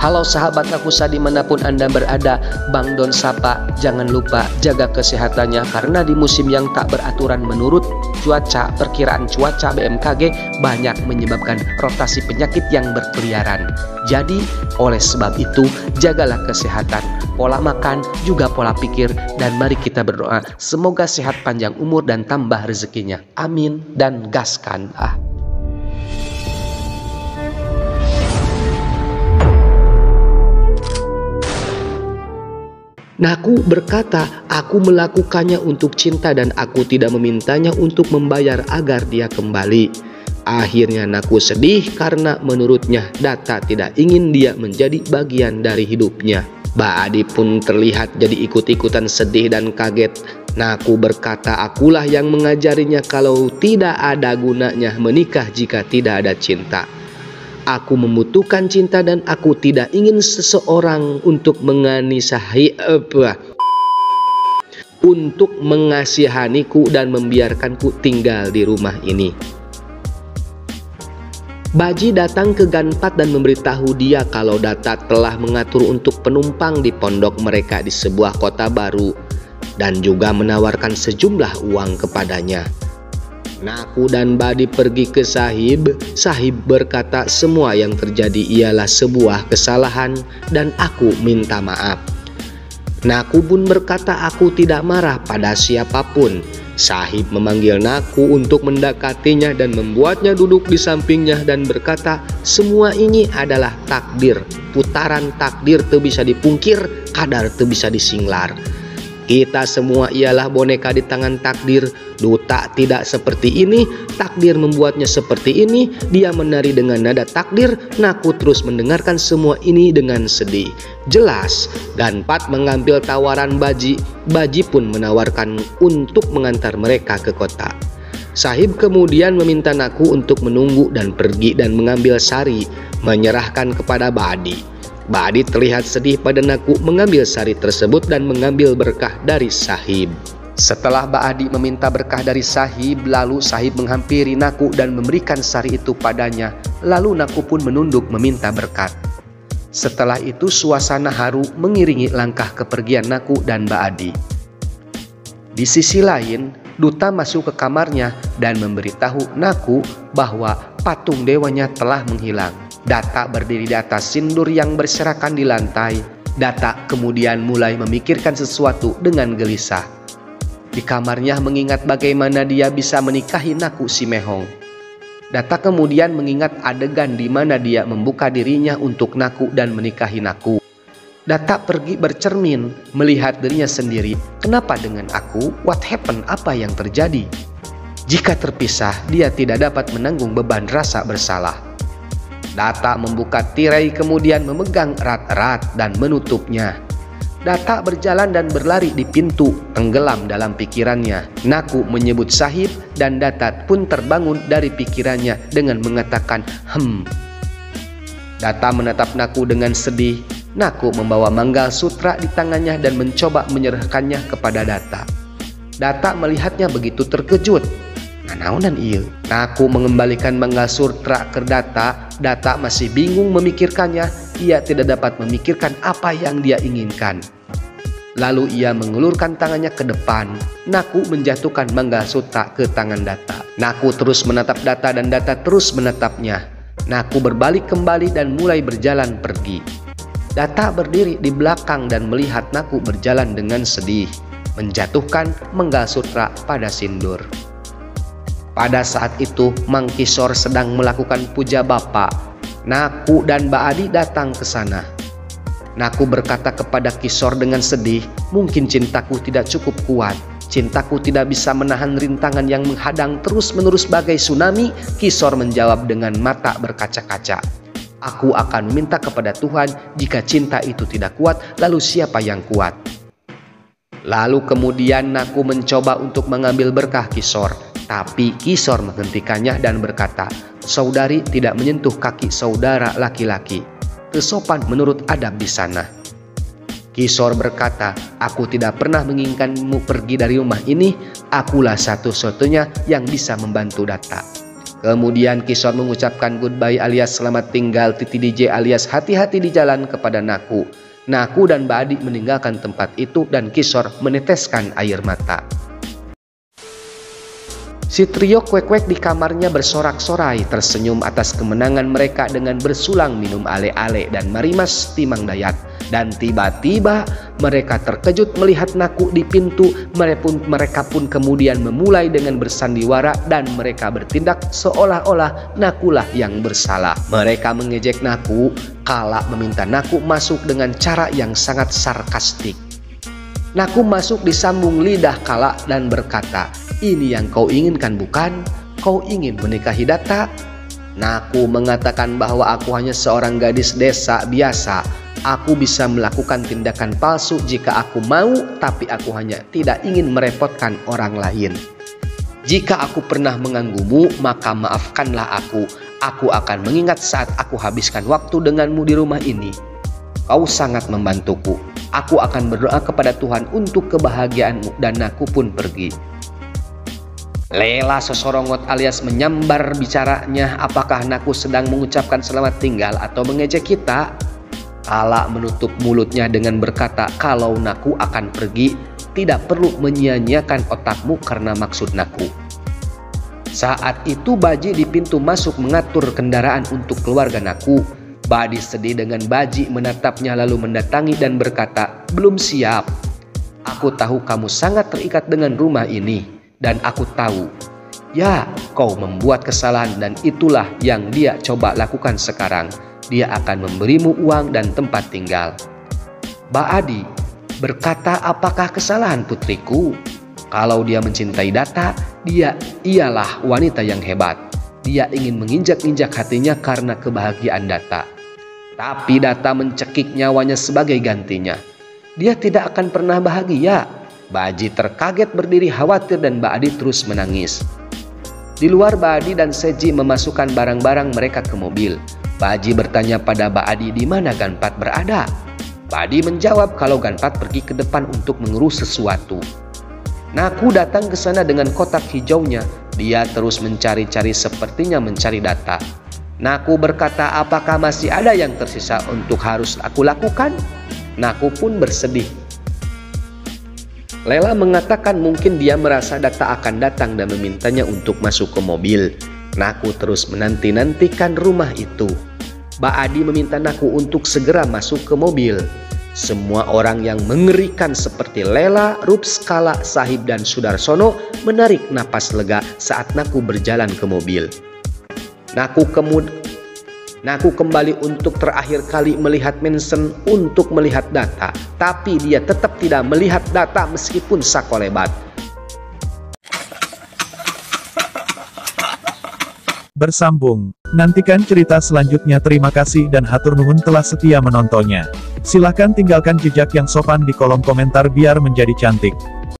Halo sahabat Nakusa dimanapun Anda berada, Bang Don sapa, jangan lupa jaga kesehatannya karena di musim yang tak beraturan menurut perkiraan cuaca BMKG banyak menyebabkan rotasi penyakit yang berkeliaran. Jadi oleh sebab itu jagalah kesehatan, pola makan juga pola pikir, dan mari kita berdoa semoga sehat panjang umur dan tambah rezekinya. Amin dan gaskan. Naku berkata, aku melakukannya untuk cinta dan aku tidak memintanya untuk membayar agar dia kembali. Akhirnya Naku sedih karena menurutnya Data tidak ingin dia menjadi bagian dari hidupnya. Ba'adi pun terlihat jadi ikut-ikutan sedih dan kaget. Naku berkata, akulah yang mengajarinya kalau tidak ada gunanya menikah jika tidak ada cinta. Aku membutuhkan cinta dan aku tidak ingin seseorang untuk mengasihaniku dan membiarkanku tinggal di rumah ini. Baji datang ke Ganpat dan memberitahu dia kalau Data telah mengatur untuk penumpang di pondok mereka di sebuah kota baru dan juga menawarkan sejumlah uang kepadanya. Naku dan Badi pergi ke Sahib. Sahib berkata semua yang terjadi ialah sebuah kesalahan dan aku minta maaf. Naku pun berkata aku tidak marah pada siapapun. Sahib memanggil Naku untuk mendekatinya dan membuatnya duduk di sampingnya dan berkata semua ini adalah takdir. Putaran takdir tu bisa dipungkir, kadar tu bisa disinglar. Kita semua ialah boneka di tangan takdir. Duta tidak seperti ini, takdir membuatnya seperti ini. Dia menari dengan nada takdir. Naku terus mendengarkan semua ini dengan sedih. Jelas, Ganpat mengambil tawaran Baji. Baji pun menawarkan untuk mengantar mereka ke kota. Sahib kemudian meminta Naku untuk menunggu dan pergi dan mengambil sari, menyerahkan kepada Badi. Badi terlihat sedih pada Naku mengambil sari tersebut dan mengambil berkah dari Sahib. Setelah Ba'adi meminta berkah dari Sahib, lalu Sahib menghampiri Naku dan memberikan sari itu padanya. Lalu Naku pun menunduk meminta berkat. Setelah itu suasana haru mengiringi langkah kepergian Naku dan Ba'adi. Di sisi lain, Duta masuk ke kamarnya dan memberitahu Naku bahwa patung dewanya telah menghilang. Data berdiri di atas sindur yang berserakan di lantai. Data kemudian mulai memikirkan sesuatu dengan gelisah. Di kamarnya mengingat bagaimana dia bisa menikahi Naku si Mehong. Data kemudian mengingat adegan di mana dia membuka dirinya untuk Naku dan menikahi Naku. Data pergi bercermin, melihat dirinya sendiri. Kenapa dengan aku? What happened? Apa yang terjadi? Jika terpisah, dia tidak dapat menanggung beban rasa bersalah. Data membuka tirai kemudian memegang erat-erat dan menutupnya. Data berjalan dan berlari di pintu, tenggelam dalam pikirannya. Naku menyebut Sahib dan Data pun terbangun dari pikirannya dengan mengatakan Data menatap Naku dengan sedih. Naku membawa manggal sutra di tangannya dan mencoba menyerahkannya kepada Data. Data melihatnya begitu terkejut. Nanaonan ieu? Naku mengembalikan manggal sutra ke Data. Data masih bingung memikirkannya. Ia tidak dapat memikirkan apa yang dia inginkan. Lalu ia mengulurkan tangannya ke depan. Naku menjatuhkan manggal sutra ke tangan Data. Naku terus menatap Data dan Data terus menatapnya. Naku berbalik kembali dan mulai berjalan pergi. Data berdiri di belakang dan melihat Naku berjalan dengan sedih, menjatuhkan manggal sutra pada sindur. Pada saat itu Mang Kisor sedang melakukan puja bapa. Naku dan Ba'adi datang ke sana. Naku berkata kepada Kisor dengan sedih, mungkin cintaku tidak cukup kuat. Cintaku tidak bisa menahan rintangan yang menghadang terus-menerus bagai tsunami. Kisor menjawab dengan mata berkaca-kaca. Aku akan meminta kepada Tuhan jika cinta itu tidak kuat, lalu siapa yang kuat? Lalu kemudian Naku mencoba untuk mengambil berkah Kisor. Tapi Kisor menghentikannya dan berkata, saudari tidak menyentuh kaki saudara laki-laki. Kesopan menurut adab di sana. Kisor berkata, aku tidak pernah menginginkanmu pergi dari rumah ini. Akulah satu-satunya yang bisa membantu Data. Kemudian Kisor mengucapkan goodbye alias selamat tinggal Titi DJ alias hati-hati di jalan kepada Naku. Naku dan Mbak Adi meninggalkan tempat itu dan Kisor meneteskan air mata. Si trio kuek-kuek di kamarnya bersorak-sorai tersenyum atas kemenangan mereka dengan bersulang minum ale-ale dan marimas timang dayat. Dan tiba-tiba mereka terkejut melihat Naku di pintu. Mereka pun kemudian memulai dengan bersandiwara dan mereka bertindak seolah-olah Nakulah yang bersalah. Mereka mengejek Naku, Kala meminta Naku masuk dengan cara yang sangat sarkastik. Naku masuk disambung lidah Kala dan berkata, "Ini yang kau inginkan bukan? Kau ingin menikahi Datta?" Naku mengatakan bahwa aku hanya seorang gadis desa biasa. Aku bisa melakukan tindakan palsu jika aku mau, tapi aku hanya tidak ingin merepotkan orang lain. Jika aku pernah mengganggumu, maka maafkanlah aku. Aku akan mengingat saat aku habiskan waktu denganmu di rumah ini. Kau sangat membantuku. Aku akan berdoa kepada Tuhan untuk kebahagiaanmu dan aku pun pergi. Lela sesorongot alias menyambar bicaranya. Apakah Naku sedang mengucapkan selamat tinggal atau mengejek kita? Kala menutup mulutnya dengan berkata, kalau Naku akan pergi, tidak perlu menyia-nyiakan otakmu karena maksud Naku. Saat itu Baji di pintu masuk mengatur kendaraan untuk keluarga Naku. Badi sedih dengan Baji menatapnya lalu mendatangi dan berkata, belum siap. Aku tahu kamu sangat terikat dengan rumah ini. Dan aku tahu, ya kau membuat kesalahan dan itulah yang dia coba lakukan sekarang. Dia akan memberimu uang dan tempat tinggal. Baadi berkata, apakah kesalahan putriku? Kalau dia mencintai Datta, dia ialah wanita yang hebat. Dia ingin menginjak-injak hatinya karena kebahagiaan Datta. Tapi Datta mencekik nyawanya sebagai gantinya. Dia tidak akan pernah bahagia. Baji terkaget berdiri khawatir dan Baadi terus menangis. Di luar Baadi dan Seji memasukkan barang-barang mereka ke mobil. Baji bertanya pada Baadi di mana Ganpat berada. Baadi menjawab kalau Ganpat pergi ke depan untuk mengurus sesuatu. Naku datang ke sana dengan kotak hijaunya. Dia terus mencari-cari sepertinya mencari Datta. Naku berkata, apakah masih ada yang tersisa untuk harus aku lakukan? Naku pun bersedih. Lela mengatakan mungkin dia merasa Datta akan datang dan memintanya untuk masuk ke mobil. Naku terus menanti-nantikan rumah itu. Baadi meminta Naku untuk segera masuk ke mobil. Semua orang yang mengerikan seperti Lela, Rups, Kala, Sahib, dan Sudarsono menarik napas lega saat Naku berjalan ke mobil. Naku kembali untuk terakhir kali melihat Mensen untuk melihat Datta. Tapi dia tetap tidak melihat Datta meskipun sakolebat. Bersambung. Nantikan cerita selanjutnya. Terima kasih dan hatur nuhun telah setia menontonnya. Silahkan tinggalkan jejak yang sopan di kolom komentar biar menjadi cantik.